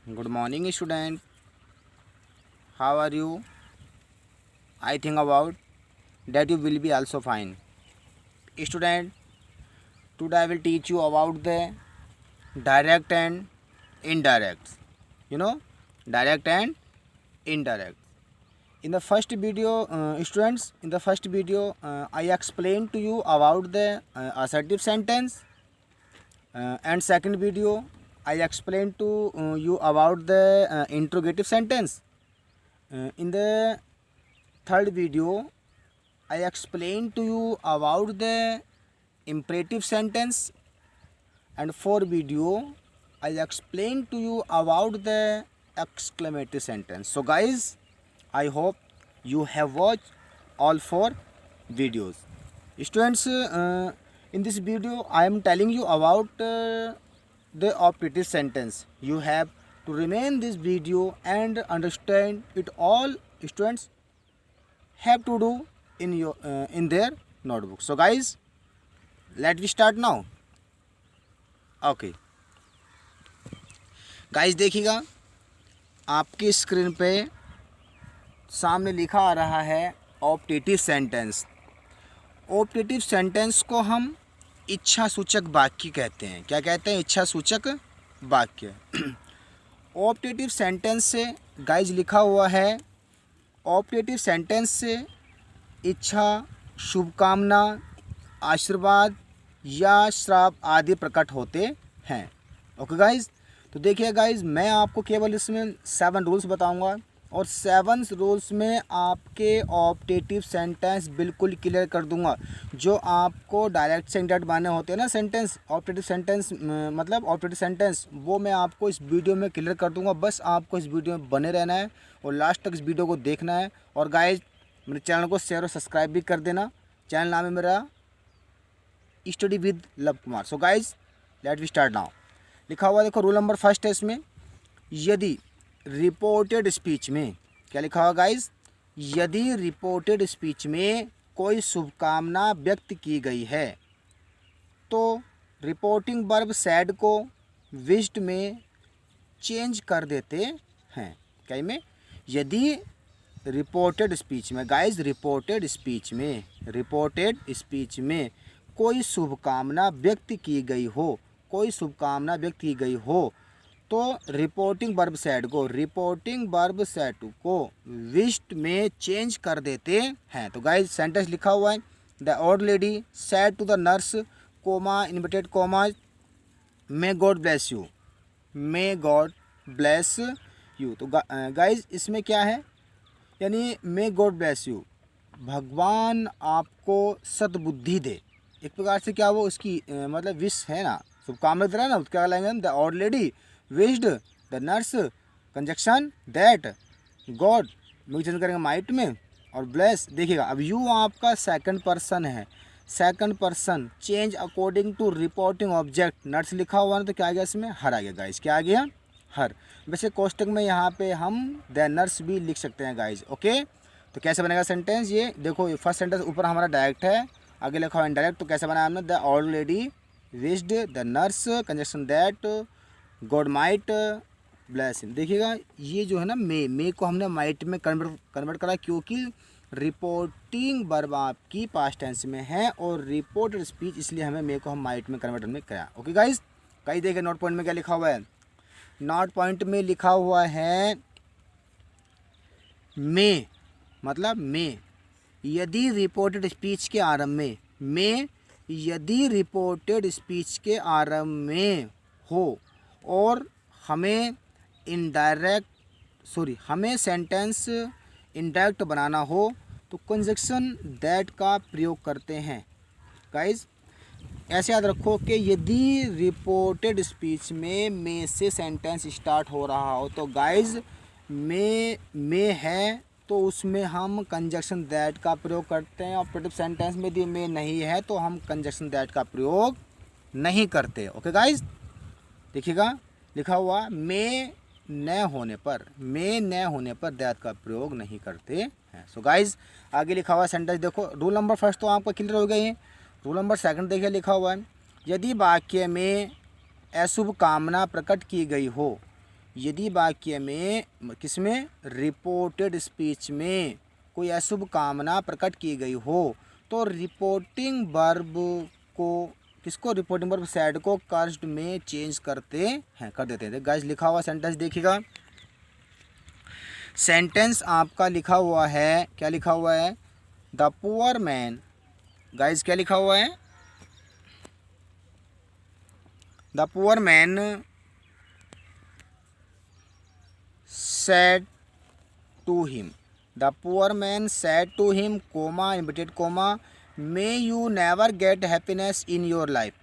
Good morning, student. How are you? I think about that you will be also fine. Student, today I will teach you about the direct and indirect. You know, direct and indirect. In the first video, students, in the first video, I explained to you about the assertive sentence, and second video, I explained to you about the interrogative sentence. In the third video, I explained to you about the imperative sentence, and fourth video, I explained to you about the exclamatory sentence. So guys, I hope you have watched all four videos. Students, in this video I am telling you about the operative sentence. You have to remain this video and understand it all. Students have to do in their notebook. So guys, let we start now. Okay guys, देखिएगा आपकी screen पे सामने लिखा आ रहा है optative sentence. Optative sentence को हम इच्छा सूचक वाक्य कहते हैं। क्या कहते हैं? इच्छा सूचक वाक्य। ऑप्टेटिव सेंटेंस से गाइस लिखा हुआ है, ऑप्टेटिव सेंटेंस से इच्छा, शुभकामना, आशीर्वाद या श्राप आदि प्रकट होते हैं। ओके गाइज, तो देखिए गाइज, मैं आपको केवल इसमें 7 रूल्स बताऊंगा और 7 रूल्स में आपके ऑप्टेटिव सेंटेंस बिल्कुल क्लियर कर दूंगा। जो आपको डायरेक्ट से इनडायरेक्ट बनाने होते हैं ना सेंटेंस, ऑप्टेटिव सेंटेंस मतलब ऑप्टेटिव सेंटेंस, वो मैं आपको इस वीडियो में क्लियर कर दूंगा। बस आपको इस वीडियो में बने रहना है और लास्ट तक इस वीडियो को देखना है। और गाइज, मेरे चैनल को शेयर और सब्सक्राइब भी कर देना। चैनल नाम है मेरा study with Luv Kumar. So guys, let we start now. लिखा हुआ देखो, रूल नंबर फर्स्ट है इसमें, यदि रिपोर्टेड स्पीच में, क्या लिखा हुआ गाइज? यदि रिपोर्टेड स्पीच में कोई शुभकामना व्यक्त की गई है तो रिपोर्टिंग वर्ब सैड को विश्ड में चेंज कर देते हैं। क्या में? यदि रिपोर्टेड स्पीच में गाइज, रिपोर्टेड स्पीच में कोई शुभकामना व्यक्त की गई हो, कोई शुभकामना व्यक्त की गई हो तो रिपोर्टिंग वर्ब सैड को विश्ड में चेंज कर देते हैं। तो गाइज, सेंटेंस लिखा हुआ है, the old lady said to the nurse, comma inverted comma, may God bless you, may God bless you. तो गाइज, इसमें क्या है? यानी मे गॉड ब्लेस यू, भगवान आपको सद्बुद्धि दे। एक प्रकार से क्या वो उसकी मतलब विश है ना, शुभकामना दे रहा है ना। क्या लाएंगे हम? The old lady wished the nurse, conjunction that, God में चेंज करेंगे माइट में, और ब्लेस। देखिएगा, अब यू आपका सेकंड पर्सन है, second person change according to reporting object. Nurse लिखा हुआ ना, तो क्या आ गया इसमें? हर आ गया गाइज। क्या आ गया? हर। वैसे कोष्टक में यहाँ पे हम द नर्स भी लिख सकते हैं गाइज। ओके, तो कैसे बनेगा सेंटेंस? ये देखो, फर्स्ट सेंटेंस ऊपर हमारा डायरेक्ट है, आगे लिखा हुआ इनडायरेक्ट। तो कैसे बनाया हमने? The old lady wished the nurse, conjunction that, God might bless him. देखिएगा, ये जो है ना, मे को हमने माइट में कन्वर्ट करा, क्योंकि रिपोर्टिंग वर्ब आपकी पास्ट टेंस में है और रिपोर्टेड स्पीच, इसलिए हमें मे को हम माइट में कन्वर्ट में किया। ओके गाइज, कहीं देखिए नोट पॉइंट में क्या लिखा हुआ है? नोट पॉइंट में लिखा हुआ है मे, मतलब मे यदि रिपोर्टेड स्पीच के आरंभ में, यदि रिपोर्टेड स्पीच के आरंभ में हो और हमें हमें सेंटेंस इनडायरेक्ट बनाना हो तो कंजक्शन दैट का प्रयोग करते हैं। गाइज, ऐसे याद रखो कि यदि रिपोर्टेड स्पीच में मे से सेंटेंस स्टार्ट हो रहा हो तो गाइज मे है तो उसमें हम कंजक्शन दैट का प्रयोग करते हैं। ऑपरेटिव सेंटेंस में यदि मे नहीं है तो हम कंजक्शन दैट का प्रयोग नहीं करते। ओके गाइज, देखिएगा लिखा हुआ, मे न होने पर दैट का प्रयोग नहीं करते हैं। सो गाइज, आगे लिखा हुआ सेंटेंस देखो, रूल नंबर फर्स्ट तो आपको क्लियर हो गई है। रूल नंबर सेकंड देखिए, लिखा हुआ है, यदि वाक्य में अशुभ कामना प्रकट की गई हो यदि वाक्य में किसमें, रिपोर्टेड स्पीच में कोई अशुभ कामना प्रकट की गई हो तो रिपोर्टिंग वर्ब को, किसको, रिपोर्टिंग वर्ब सैड को कर्स्ड में चेंज करते हैं, कर देते हैं। गाइस लिखा हुआ सेंटेंस देखिएगा। सेंटेंस आपका लिखा हुआ है, क्या लिखा हुआ है, द पुअर मैन, गाइस क्या लिखा हुआ है, the poor man said to him, the poor man said to him, comma inverted comma, may you never get happiness in your life,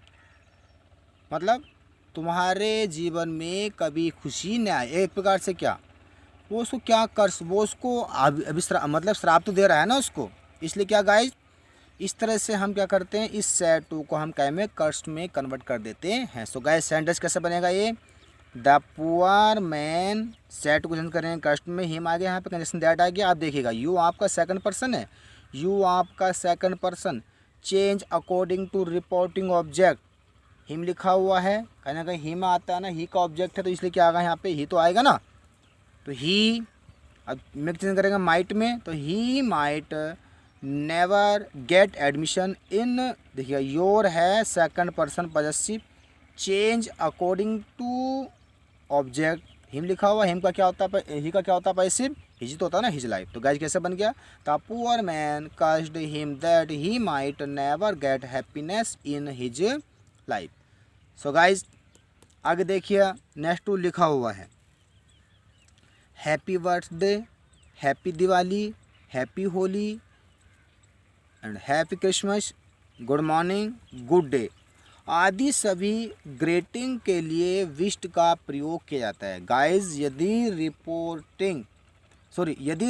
मतलब तुम्हारे जीवन में कभी खुशी न आए। एक प्रकार से क्या, वो उसको क्या कर, वो उसको मतलब श्राप तो दे रहा है ना उसको, इसलिए क्या गाइस, इस तरह से हम क्या करते हैं, इस सैड टू को हम क्या में, कर्स में कन्वर्ट कर देते हैं। सो गाइस सेंटेंस कैसे बनेगा ये, द पुअर मैन सेट को चेंज करेंगे कस्ट में, हिम आ गया, यहाँ पे कंडीशन दैट आ गया। आप देखिएगा यू आपका सेकंड पर्सन है, यू आपका second person, change according to reporting object, him लिखा हुआ है, कहीं ना कहीं हिम आता है ना, ही का ऑब्जेक्ट है तो इसलिए क्या आएगा यहाँ पे, ही तो आएगा ना, तो ही, अब में चेंज करेंगे माइट में, तो he might never get admission in, देखिएगा योर है second person possessive, change according to object, him लिखा हुआ, हिम का क्या होता है, ही का क्या होता है पैसिव, हिज तो होता है ना, हिज लाइफ। तो गाइज कैसे बन गया, the poor man cursed him that he might never get happiness in his life. So guys आगे देखिए, नेक्स्ट टू लिखा हुआ है, happy birthday, happy Diwali, happy Holi and happy Christmas, good morning, good day आदि सभी ग्रीटिंग के लिए विश्ड का प्रयोग किया जाता है। गाइस यदि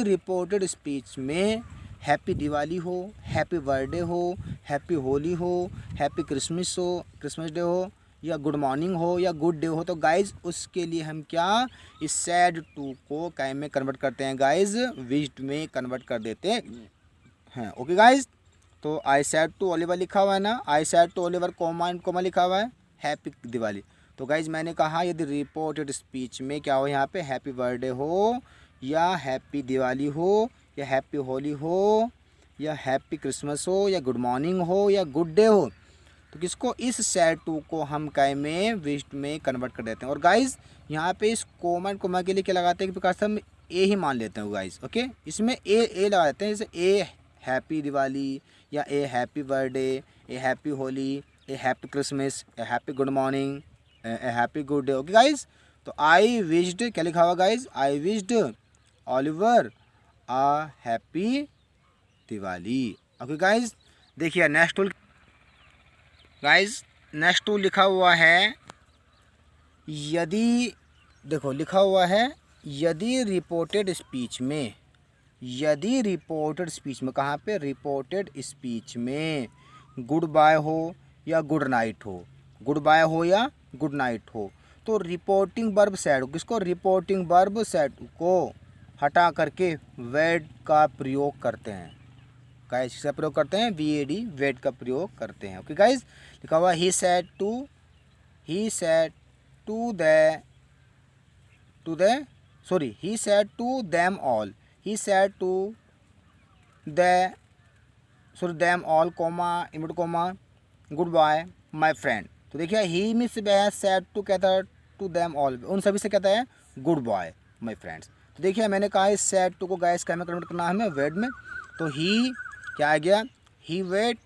रिपोर्टेड स्पीच में हैप्पी दिवाली हो, हैप्पी बर्थडे हो, हैप्पी होली हो, हैप्पी क्रिसमस डे हो, या गुड मॉर्निंग हो या गुड डे हो, तो गाइज उसके लिए हम क्या, इस सैड टू को क्या में कन्वर्ट करते हैं गाइज, विश्ड में कन्वर्ट कर देते हैं। ओके गाइज, तो आई सैड टू ओलिवर लिखा हुआ है ना, I said to Oliver comma and comma लिखा हुआ है, हैप्पी दिवाली। तो गाइज मैंने कहा यदि रिपोर्टेड स्पीच में क्या हो, यहाँ पे हैप्पी बर्थडे हो या हैप्पी दिवाली हो या हैप्पी होली हो या हैप्पी क्रिसमस हो या गुड मॉर्निंग हो या गुड डे हो, तो किसको, इस सैड टू को हम काय में विश्ड में कन्वर्ट कर देते हैं। और गाइज यहाँ पे इस कोमा एंड कोमा के लिए क्या लगाते हैं, प्रकार से हम ए ही मान लेते हैं गाइज। ओके, इसमें ए लगा देते हैं, जैसे ए हैप्पी दिवाली या a happy birthday, a happy Holi, a happy Christmas, a happy good morning, a happy good day. Okay guys, तो आई विश्ड, क्या लिखा हुआ guys, I wished Oliver a happy Diwali. Okay guys, देखिए next tool, guys next tool लिखा हुआ है, यदि, देखो लिखा हुआ है, यदि रिपोर्टेड स्पीच में, यदि रिपोर्टेड स्पीच में, कहाँ पे, रिपोर्टेड स्पीच में गुड बाय हो या गुड नाइट हो, गुड बाय हो या गुड नाइट हो, तो रिपोर्टिंग वर्ब सैड, किसको, रिपोर्टिंग वर्ब सैड को हटा करके वेड का प्रयोग करते हैं। गाइस किसका प्रयोग करते हैं, VAD, वेड का प्रयोग करते हैं। ओके गाइस, लिखा हुआ he said to them all, he said to them all comma inverted comma goodbye my friend। तो देखिए ही मिस said to कहता है to them all, उन सभी से कहता है गुड बाय माई फ्रेंड्स। तो देखिए मैंने कहा इस said to को गाइस क्या में कन्वर्ट करना है हमें, वेड में, तो ही क्या आ गया, he bade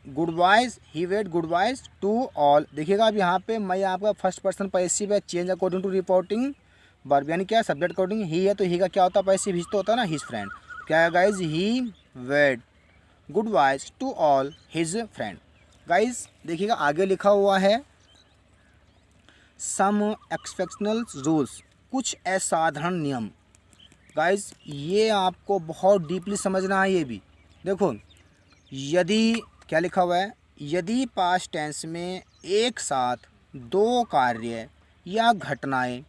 goodbyes to all. देखिएगा अब यहाँ पे मैं आपका फर्स्ट पर्सन पैसिव है, change according to reporting verb, यानी क्या, सब्जेक्ट अकॉर्डिंग ही है, तो ही का क्या होता है पैसिव, हिज तो होता है ना, हिज फ्रेंड, क्या है guys, he bade goodbyes to all his friend. Guys देखिएगा आगे लिखा हुआ है, सम एक्सेप्शनल रूल्स, कुछ असाधारण नियम। गाइज ये आपको बहुत डीपली समझना है, ये भी देखो, यदि क्या लिखा हुआ है, यदि पास्ट टेंस में एक साथ दो कार्य या घटनाएं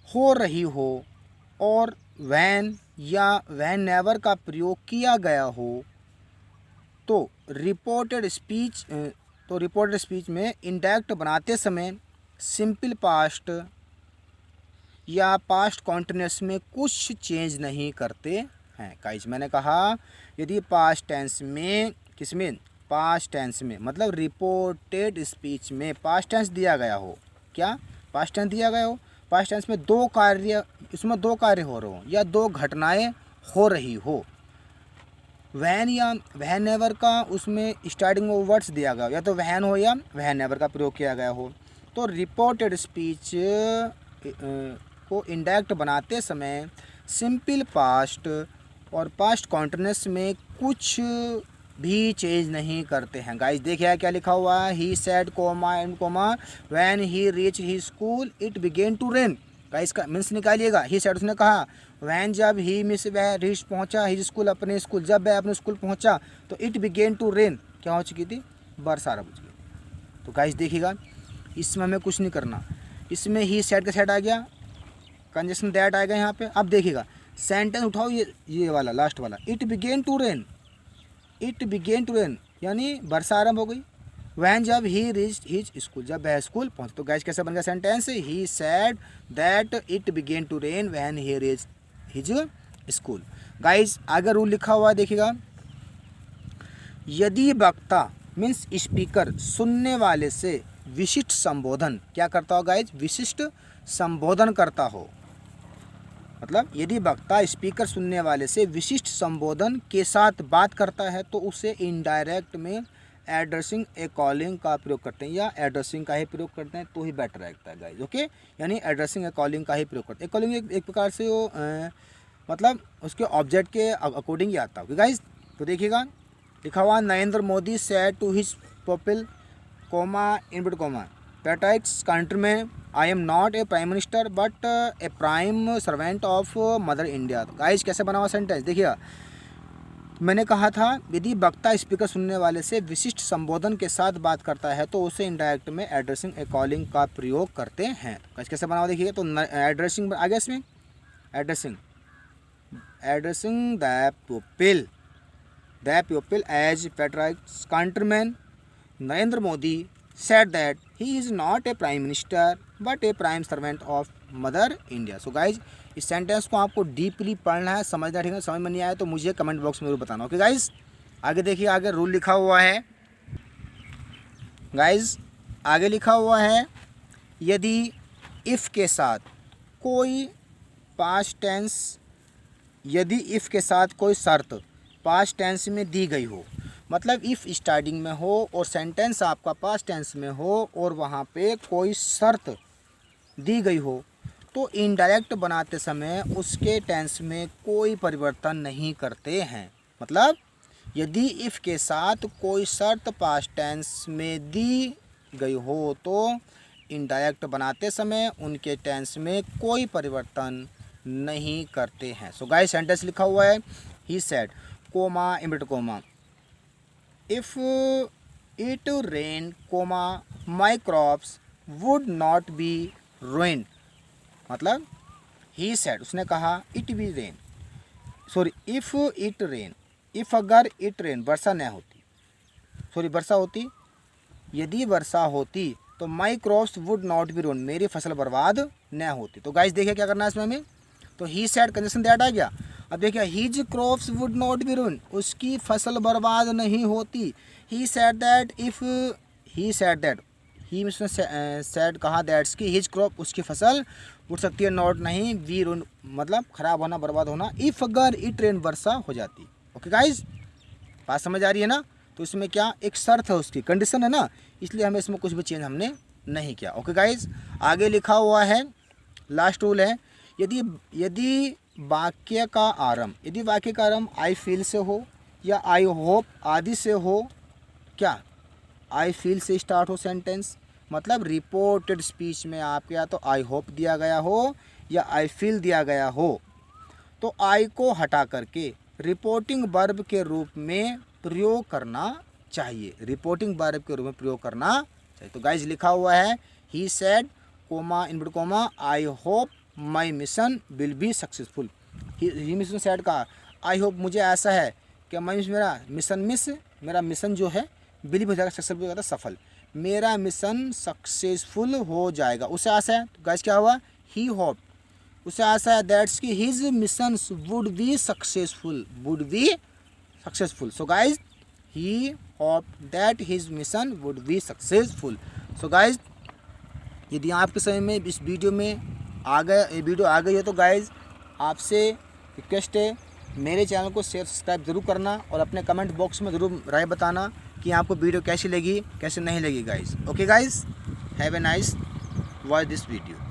हो रही हो और व्हेन या व्हेनेवर का प्रयोग किया गया हो, तो रिपोर्टेड स्पीच में इंडायरेक्ट बनाते समय सिंपल पास्ट या पास्ट कॉन्टिन्यूस में कुछ चेंज नहीं करते हैं। गाइस मैंने कहा यदि पास्ट टेंस में, किसमें, पास्ट टेंस में, मतलब रिपोर्टेड स्पीच में पास्ट टेंस दिया गया हो, क्या पास्ट टेंस दिया गया हो, पास्ट टेंस में दो कार्य, इसमें दो कार्य हो रहे हो या दो घटनाएं हो रही हो, वैन या वैन नेवर का उसमें स्टार्टिंग में वर्ड्स दिया गया हो, या तो वैन हो या वैन नेवर का प्रयोग किया गया हो, तो रिपोर्टेड स्पीच को इंडायरेक्ट बनाते समय सिंपल पास्ट और पास्ट कॉन्टिन्यूस में कुछ भी चेंज नहीं करते हैं। गाइस देखिए क्या लिखा हुआ है, he said comma and comma when he reach he school it began to rain. Guys का मीन्स निकालिएगा। ही सेड उसने कहा, व्हेन जब ही मिस वह रीच पहुंचा हिज स्कूल अपने स्कूल, जब वह अपने स्कूल पहुंचा तो इट बिगेन टू रेन, क्या हो चुकी थी, बरसा आरंभ हो चुकी। तो गाइस देखिएगा इसमें हमें कुछ नहीं करना, इसमें ही सेड का सेड आ गया, कंजक्शन दैट आएगा यहाँ पे। अब देखिएगा सेंटेंस उठाओ, ये वाला लास्ट वाला, it began to rain, it began to rain यानी वर्षा आरंभ हो गई। वैन जब ही रीच हिज स्कूल, जब वह स्कूल पहुंचे, तो गाइस कैसे बन गया sentence, he said that it began to rain when he reach his school. Guys आगे रूल लिखा हुआ है देखिएगा, यदि वक्ता मीन्स स्पीकर सुनने वाले से विशिष्ट संबोधन क्या करता हो गाइस, विशिष्ट संबोधन करता हो, मतलब यदि वक्ता स्पीकर सुनने वाले से विशिष्ट संबोधन के साथ बात करता है तो उसे इनडायरेक्ट में एड्रेसिंग ए कॉलिंग का प्रयोग करते हैं, या एड्रेसिंग का ही प्रयोग करते हैं तो ही बेटर रहता है गाइस, ओके। यानी एड्रेसिंग ए कॉलिंग का ही प्रयोग करते हैं। कॉलिंग एक प्रकार से वो मतलब उसके ऑब्जेक्ट के अकॉर्डिंग ही आता है गाइस। तो देखिएगा लिखा हुआ, Narendra Modi said to his people comma invert comma पैट्रिक्स कंट्री में, I am not a prime minister but a prime servant of mother India. Guys कैसे बना हुआ सेंटेंस देखिएगा, मैंने कहा था यदि वक्ता स्पीकर सुनने वाले से विशिष्ट संबोधन के साथ बात करता है तो उसे इनडायरेक्ट में एड्रेसिंग ए कॉलिंग का प्रयोग करते हैं। गाइस कैसे बना हुआ देखिए, तो एड्रेसिंग आ गया इसमें, addressing the people as patriots countrymen, Narendra Modi said that he is not a prime minister but a prime servant of mother India. So guys इस सेंटेंस को आपको डीपली पढ़ना है, समझना, ठीक है। समझ में नहीं आया तो मुझे कमेंट बॉक्स में जरूर बताना, ओके गाइज। आगे देखिए, आगे रूल लिखा हुआ है गाइज, आगे लिखा हुआ है, यदि इफ़ के साथ कोई पास्ट टेंस, यदि इफ़ के साथ कोई शर्त पास्ट टेंस में दी गई हो, मतलब इफ़ स्टार्टिंग में हो और सेंटेंस आपका पास्ट टेंस में हो और वहाँ पे कोई शर्त दी गई हो, तो इनडायरेक्ट बनाते समय उसके टेंस में कोई परिवर्तन नहीं करते हैं। मतलब यदि इफ़ के साथ कोई शर्त पास्ट टेंस में दी गई हो तो इनडायरेक्ट बनाते समय उनके टेंस में कोई परिवर्तन नहीं करते हैं। सो गाइस सेंटेंस लिखा हुआ है, he said comma invert comma if it rain comma my crops would not be ruined, मतलब he said उसने कहा it will rain, sorry if it rain, if अगर it rain वर्षा न होती, सॉरी वर्षा होती, यदि वर्षा होती तो my crops would not be ruined, मेरी फसल बर्बाद न होती। तो गाइस देखिए क्या करना है इसमें हमें, तो he said कंजक्शन दैट आ गया। अब देखिए his crops would not be ruined, उसकी फसल बर्बाद नहीं होती। He said that if, he said that, he में सेड कहा दैट्स की हिज क्रॉप उसकी फसल उठ सकती है, नॉट नहीं, वी रूइंड मतलब खराब होना, बर्बाद होना, इफ़ अगर इट रेन वर्षा हो जाती। ओके गाइज बात समझ आ रही है ना। तो इसमें क्या एक शर्त है, उसकी कंडीशन है ना, इसलिए हमें इसमें कुछ भी चेंज हमने नहीं किया। ओके गाइज आगे लिखा हुआ है, लास्ट रूल है, यदि वाक्य का आरंभ, यदि वाक्य का आरंभ आई फील से हो या आई होप आदि से हो, क्या आई फील से स्टार्ट हो सेंटेंस, मतलब रिपोर्टेड स्पीच में आपके या तो आई होप दिया गया हो या आई फील दिया गया हो, तो आई को हटा करके रिपोर्टिंग वर्ब के रूप में प्रयोग करना चाहिए, रिपोर्टिंग वर्ब के रूप में प्रयोग करना चाहिए। तो गाइज लिखा हुआ है, he said comma invert comma I hope my mission will be successful. He mission said का आई होप मुझे ऐसा है कि मेरा मिशन जो है विल भी हो जाएगा, सक्सेसफुल हो जाएगा, सफल, मेरा मिशन सक्सेसफुल हो जाएगा, उसे आशा है। तो गाइस क्या हुआ, ही होप, उसे आशा है दैट्स कि his mission would be successful, so guys he hope that his mission would be successful. So guys यदि आपके समय में इस वीडियो में वीडियो आ गई है तो गाइज आपसे रिक्वेस्ट है मेरे चैनल को शेयर सब्सक्राइब ज़रूर करना और अपने कमेंट बॉक्स में ज़रूर राय बताना कि आपको वीडियो कैसी लगी कैसे नहीं लगी guys. Okay guys, have a nice watch this video.